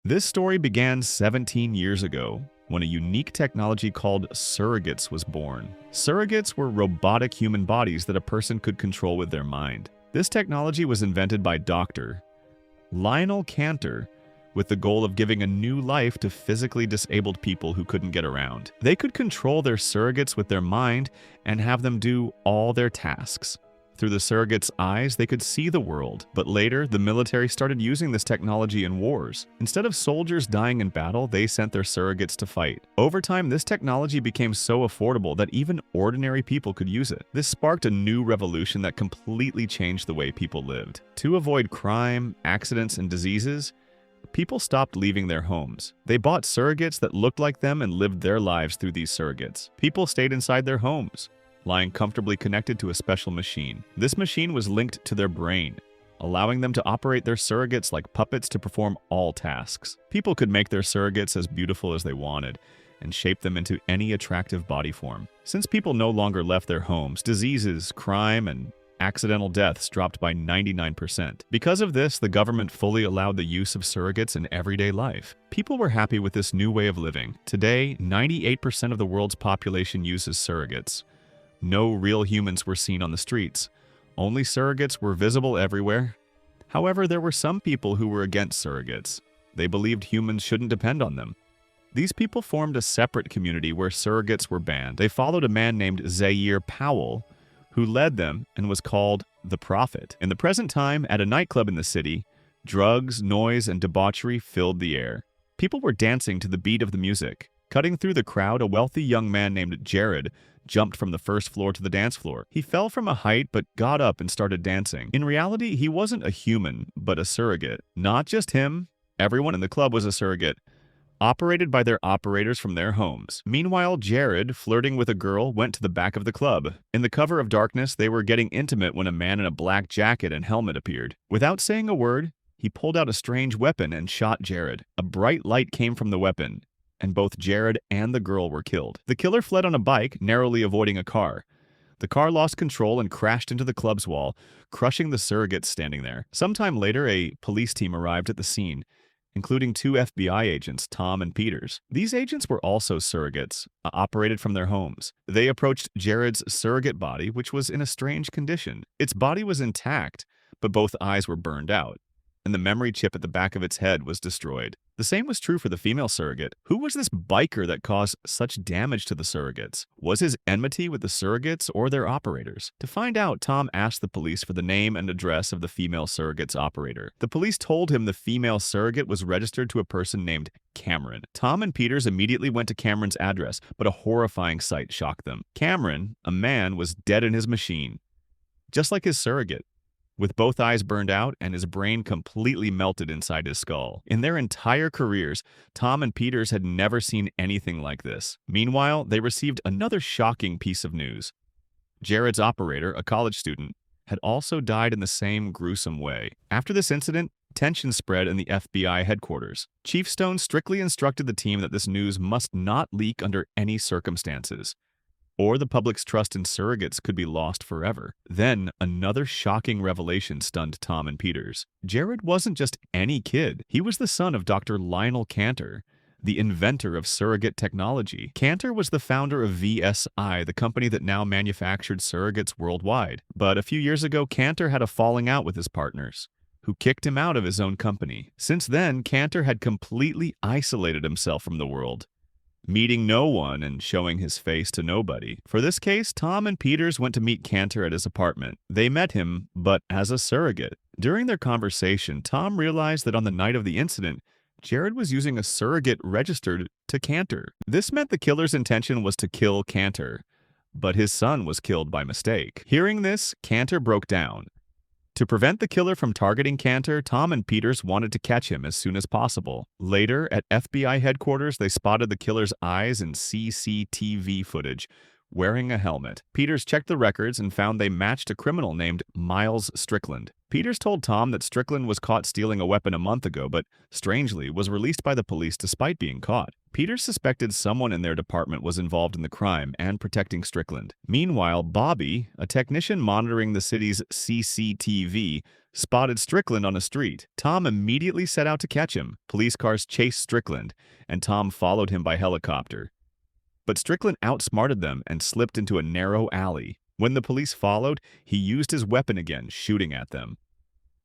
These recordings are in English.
This story began 17 years ago when a unique technology called surrogates was born. Surrogates were robotic human bodies that a person could control with their mind. This technology was invented by Dr. Lionel Cantor with the goal of giving a new life to physically disabled people who couldn't get around. They could control their surrogates with their mind and have them do all their tasks. Through the surrogates' eyes, they could see the world, but later, the military started using this technology in wars. Instead of soldiers dying in battle, they sent their surrogates to fight. Over time, this technology became so affordable that even ordinary people could use it. This sparked a new revolution that completely changed the way people lived. To avoid crime, accidents, and diseases, people stopped leaving their homes. They bought surrogates that looked like them and lived their lives through these surrogates. People stayed inside their homes, lying comfortably connected to a special machine. This machine was linked to their brain, allowing them to operate their surrogates like puppets to perform all tasks. People could make their surrogates as beautiful as they wanted and shape them into any attractive body form. Since people no longer left their homes, diseases, crime, and accidental deaths dropped by 99%. Because of this, the government fully allowed the use of surrogates in everyday life. People were happy with this new way of living. Today, 98% of the world's population uses surrogates. No real humans were seen on the streets. Only surrogates were visible everywhere. However, there were some people who were against surrogates. They believed humans shouldn't depend on them. These people formed a separate community where surrogates were banned. They followed a man named Zaire Powell, who led them and was called the Prophet. In the present time, at a nightclub in the city, drugs, noise, and debauchery filled the air. People were dancing to the beat of the music. Cutting through the crowd, a wealthy young man named Jared jumped from the first floor to the dance floor. He fell from a height but got up and started dancing. In reality, he wasn't a human, but a surrogate. Not just him, everyone in the club was a surrogate, operated by their operators from their homes. Meanwhile, Jared, flirting with a girl, went to the back of the club. In the cover of darkness, they were getting intimate when a man in a black jacket and helmet appeared. Without saying a word, he pulled out a strange weapon and shot Jared. A bright light came from the weapon, and both Jared and the girl were killed. The killer fled on a bike, narrowly avoiding a car. The car lost control and crashed into the club's wall, crushing the surrogates standing there. Sometime later, a police team arrived at the scene, including two FBI agents, Tom and Peters. These agents were also surrogates, operated from their homes. They approached Jared's surrogate body, which was in a strange condition. Its body was intact, but both eyes were burned out, and the memory chip at the back of its head was destroyed. The same was true for the female surrogate. Who was this biker that caused such damage to the surrogates? Was his enmity with the surrogates or their operators? To find out, Tom asked the police for the name and address of the female surrogate's operator. The police told him the female surrogate was registered to a person named Cameron. Tom and Peters immediately went to Cameron's address, but a horrifying sight shocked them. Cameron, a man, was dead in his machine, just like his surrogate, with both eyes burned out and his brain completely melted inside his skull. In their entire careers, Tom and Peters had never seen anything like this. Meanwhile, they received another shocking piece of news. Jared's operator, a college student, had also died in the same gruesome way. After this incident, tension spread in the FBI headquarters. Chief Stone strictly instructed the team that this news must not leak under any circumstances, or the public's trust in surrogates could be lost forever. Then, another shocking revelation stunned Tom and Peters. Jared wasn't just any kid. He was the son of Dr. Lionel Cantor, the inventor of surrogate technology. Cantor was the founder of VSI, the company that now manufactured surrogates worldwide. But a few years ago, Cantor had a falling out with his partners, who kicked him out of his own company. Since then, Cantor had completely isolated himself from the world, meeting no one and showing his face to nobody. For this case, Tom and Peters went to meet Cantor at his apartment. They met him, but as a surrogate. During their conversation, Tom realized that on the night of the incident, Jared was using a surrogate registered to Cantor. This meant the killer's intention was to kill Cantor, but his son was killed by mistake. Hearing this, Cantor broke down. To prevent the killer from targeting Cantor, Tom and Peters wanted to catch him as soon as possible. Later, at FBI headquarters, they spotted the killer's eyes in CCTV footage, wearing a helmet. Peters checked the records and found they matched a criminal named Miles Strickland. Peters told Tom that Strickland was caught stealing a weapon a month ago, but strangely was released by the police despite being caught. Peters suspected someone in their department was involved in the crime and protecting Strickland. Meanwhile, Bobby, a technician monitoring the city's CCTV, spotted Strickland on a street. Tom immediately set out to catch him. Police cars chased Strickland, and Tom followed him by helicopter. But Strickland outsmarted them and slipped into a narrow alley. When the police followed, he used his weapon again, shooting at them.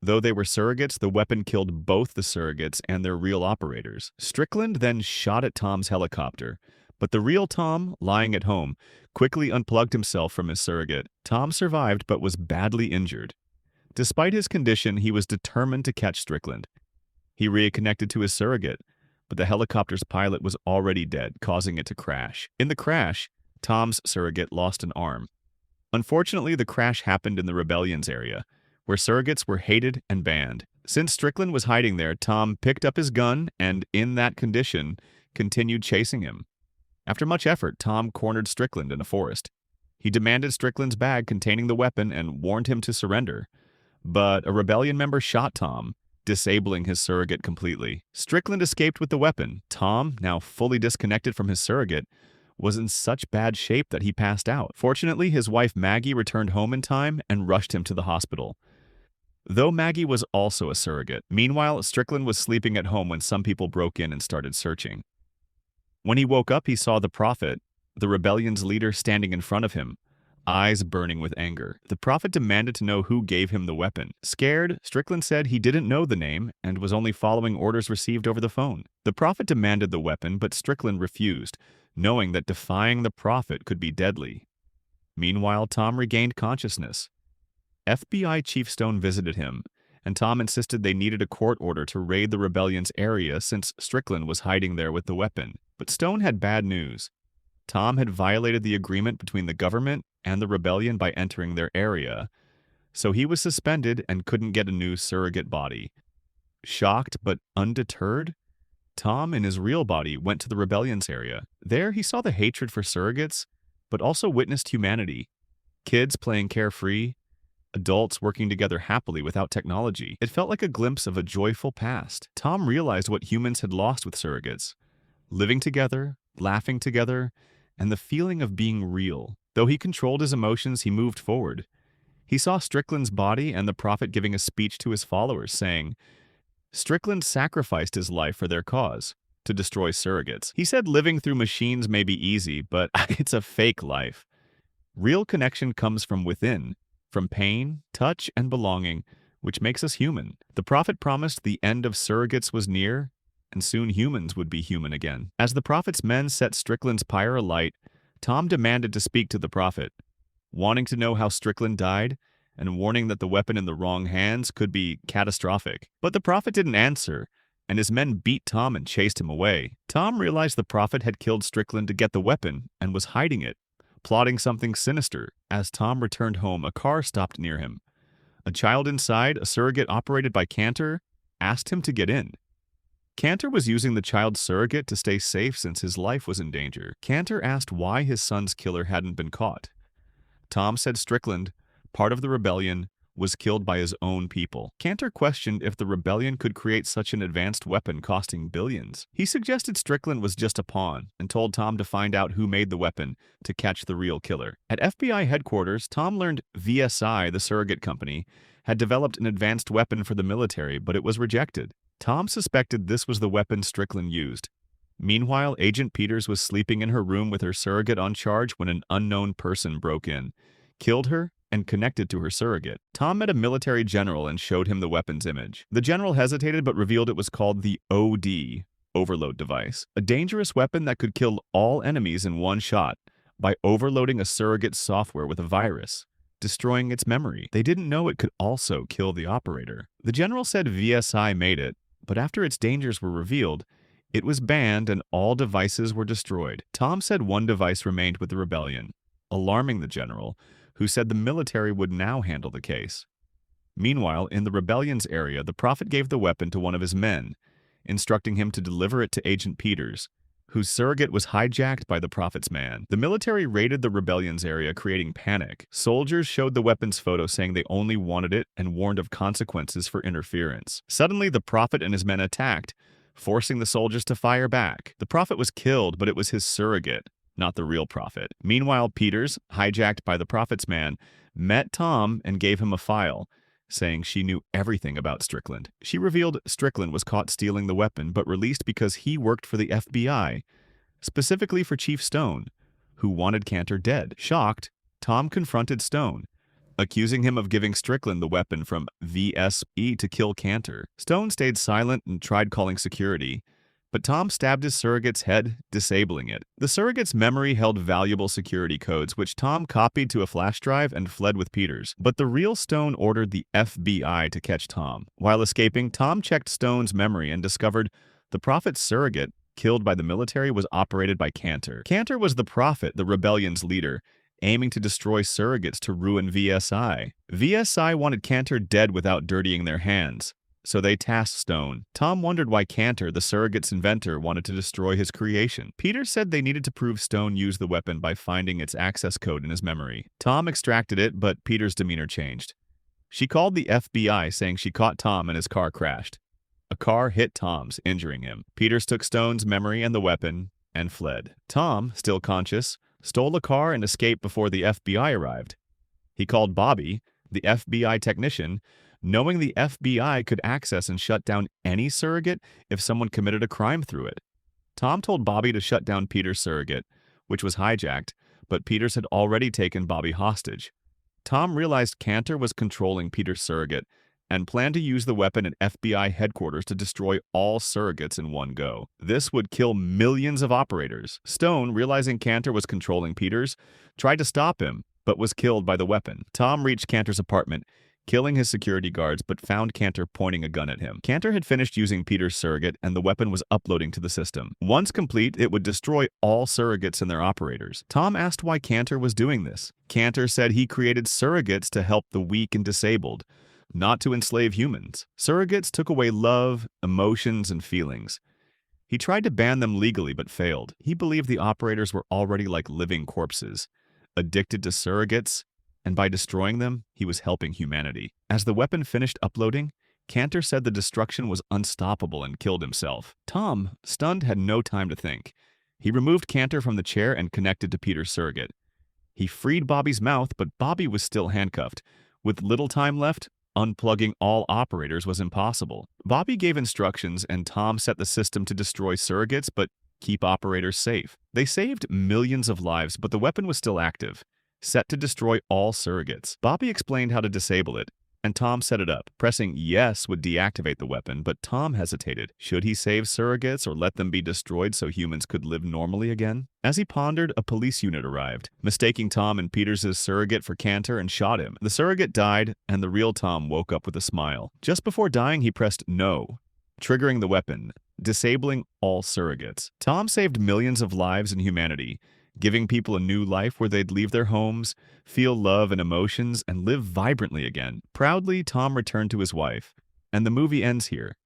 Though they were surrogates, the weapon killed both the surrogates and their real operators. Strickland then shot at Tom's helicopter, but the real Tom, lying at home, quickly unplugged himself from his surrogate. Tom survived but was badly injured. Despite his condition, he was determined to catch Strickland. He reconnected to his surrogate, but the helicopter's pilot was already dead, causing it to crash. In the crash, Tom's surrogate lost an arm. Unfortunately, the crash happened in the Rebellion's area, where surrogates were hated and banned. Since Strickland was hiding there, Tom picked up his gun and, in that condition, continued chasing him. After much effort, Tom cornered Strickland in a forest. He demanded Strickland's bag containing the weapon and warned him to surrender. But a Rebellion member shot Tom, disabling his surrogate completely. Strickland escaped with the weapon. Tom, now fully disconnected from his surrogate, was in such bad shape that he passed out. Fortunately, his wife Maggie returned home in time and rushed him to the hospital. Though Maggie was also a surrogate. Meanwhile, Strickland was sleeping at home when some people broke in and started searching. When he woke up, he saw the Prophet, the Rebellion's leader, standing in front of him, eyes burning with anger. The Prophet demanded to know who gave him the weapon. Scared, Strickland said he didn't know the name and was only following orders received over the phone. The Prophet demanded the weapon, but Strickland refused, knowing that defying the Prophet could be deadly. Meanwhile, Tom regained consciousness. FBI Chief Stone visited him, and Tom insisted they needed a court order to raid the Rebellion's area since Strickland was hiding there with the weapon. But Stone had bad news. Tom had violated the agreement between the government and the Rebellion by entering their area, so he was suspended and couldn't get a new surrogate body. Shocked but undeterred, Tom, in his real body, went to the Rebellion's area. There, he saw the hatred for surrogates, but also witnessed humanity. Kids playing carefree, adults working together happily without technology. It felt like a glimpse of a joyful past. Tom realized what humans had lost with surrogates: living together, laughing together, and the feeling of being real. Though he controlled his emotions, he moved forward. He saw Strickland's body and the Prophet giving a speech to his followers saying, Strickland sacrificed his life for their cause, to destroy surrogates. He said living through machines may be easy, but it's a fake life. Real connection comes from within, from pain, touch, and belonging, which makes us human. The Prophet promised the end of surrogates was near, and soon humans would be human again. As the Prophet's men set Strickland's pyre alight, Tom demanded to speak to the Prophet, wanting to know how Strickland died, and warning that the weapon in the wrong hands could be catastrophic. But the Prophet didn't answer, and his men beat Tom and chased him away. Tom realized the Prophet had killed Strickland to get the weapon and was hiding it, plotting something sinister. As Tom returned home, a car stopped near him. A child inside, a surrogate operated by Cantor, asked him to get in. Cantor was using the child's surrogate to stay safe since his life was in danger. Cantor asked why his son's killer hadn't been caught. Tom said Strickland, part of the rebellion, was killed by his own people. Cantor questioned if the rebellion could create such an advanced weapon costing billions. He suggested Strickland was just a pawn and told Tom to find out who made the weapon to catch the real killer. At FBI headquarters, Tom learned VSI, the surrogate company, had developed an advanced weapon for the military, but it was rejected. Tom suspected this was the weapon Strickland used. Meanwhile, Agent Peters was sleeping in her room with her surrogate on charge when an unknown person broke in, killed her, and connected to her surrogate. Tom met a military general and showed him the weapon's image. The general hesitated but revealed it was called the OD, overload device, a dangerous weapon that could kill all enemies in one shot by overloading a surrogate's software with a virus, destroying its memory. They didn't know it could also kill the operator. The general said VSI made it, but after its dangers were revealed, it was banned and all devices were destroyed. Tom said one device remained with the rebellion, alarming the general, who said the military would now handle the case. Meanwhile, in the rebellion's area, the Prophet gave the weapon to one of his men, instructing him to deliver it to Agent Peters, whose surrogate was hijacked by the Prophet's man. The military raided the rebellion's area, creating panic. Soldiers showed the weapon's photo, saying they only wanted it and warned of consequences for interference. Suddenly, the Prophet and his men attacked, forcing the soldiers to fire back. The prophet was killed, but it was his surrogate, not the real prophet. Meanwhile, Peters, hijacked by the prophet's man, met Tom and gave him a file, saying she knew everything about Strickland. She revealed Strickland was caught stealing the weapon, but released because he worked for the FBI, specifically for Chief Stone, who wanted Cantor dead. Shocked, Tom confronted Stone, accusing him of giving Strickland the weapon from VSE to kill Cantor. Stone stayed silent and tried calling security, but Tom stabbed his surrogate's head, disabling it. The surrogate's memory held valuable security codes, which Tom copied to a flash drive and fled with Peters. But the real Stone ordered the FBI to catch Tom. While escaping, Tom checked Stone's memory and discovered the prophet's surrogate, killed by the military, was operated by Cantor. Cantor was the prophet, the rebellion's leader, aiming to destroy surrogates to ruin VSI. VSI wanted Cantor dead without dirtying their hands, so they tasked Stone. Tom wondered why Cantor, the surrogate's inventor, wanted to destroy his creation. Peters said they needed to prove Stone used the weapon by finding its access code in his memory. Tom extracted it, but Peters' demeanor changed. She called the FBI, saying she caught Tom and his car crashed. A car hit Tom's, injuring him. Peters took Stone's memory and the weapon and fled. Tom, still conscious, stole a car and escaped before the FBI arrived. He called Bobby, the FBI technician, knowing the FBI could access and shut down any surrogate if someone committed a crime through it. Tom told Bobby to shut down Peters' surrogate, which was hijacked, but Peters had already taken Bobby hostage. Tom realized Cantor was controlling Peters' surrogate and planned to use the weapon at FBI headquarters to destroy all surrogates in one go. This would kill millions of operators. Stone, realizing Cantor was controlling Peters, tried to stop him, but was killed by the weapon. Tom reached Cantor's apartment, killing his security guards, but found Cantor pointing a gun at him. Cantor had finished using Peters' surrogate, and the weapon was uploading to the system. Once complete, it would destroy all surrogates and their operators. Tom asked why Cantor was doing this. Cantor said he created surrogates to help the weak and disabled, not to enslave humans. Surrogates took away love, emotions, and feelings. He tried to ban them legally but failed. He believed the operators were already like living corpses, addicted to surrogates, and by destroying them, he was helping humanity. As the weapon finished uploading, Cantor said the destruction was unstoppable and killed himself. Tom, stunned, had no time to think. He removed Cantor from the chair and connected to Peters' surrogate. He freed Bobby's mouth, but Bobby was still handcuffed. With little time left, unplugging all operators was impossible. Bobby gave instructions, and Tom set the system to destroy surrogates but keep operators safe. They saved millions of lives, but the weapon was still active, set to destroy all surrogates. Bobby explained how to disable it, and Tom set it up. Pressing yes would deactivate the weapon, but Tom hesitated. Should he save surrogates or let them be destroyed so humans could live normally again? As he pondered, a police unit arrived, mistaking Tom and Peters' surrogate for Cantor, and shot him. The surrogate died, and the real Tom woke up with a smile. Just before dying, he pressed no, triggering the weapon, disabling all surrogates. Tom saved millions of lives and humanity, giving people a new life where they'd leave their homes, feel love and emotions, and live vibrantly again. Proudly, Tom returned to his wife, and the movie ends here.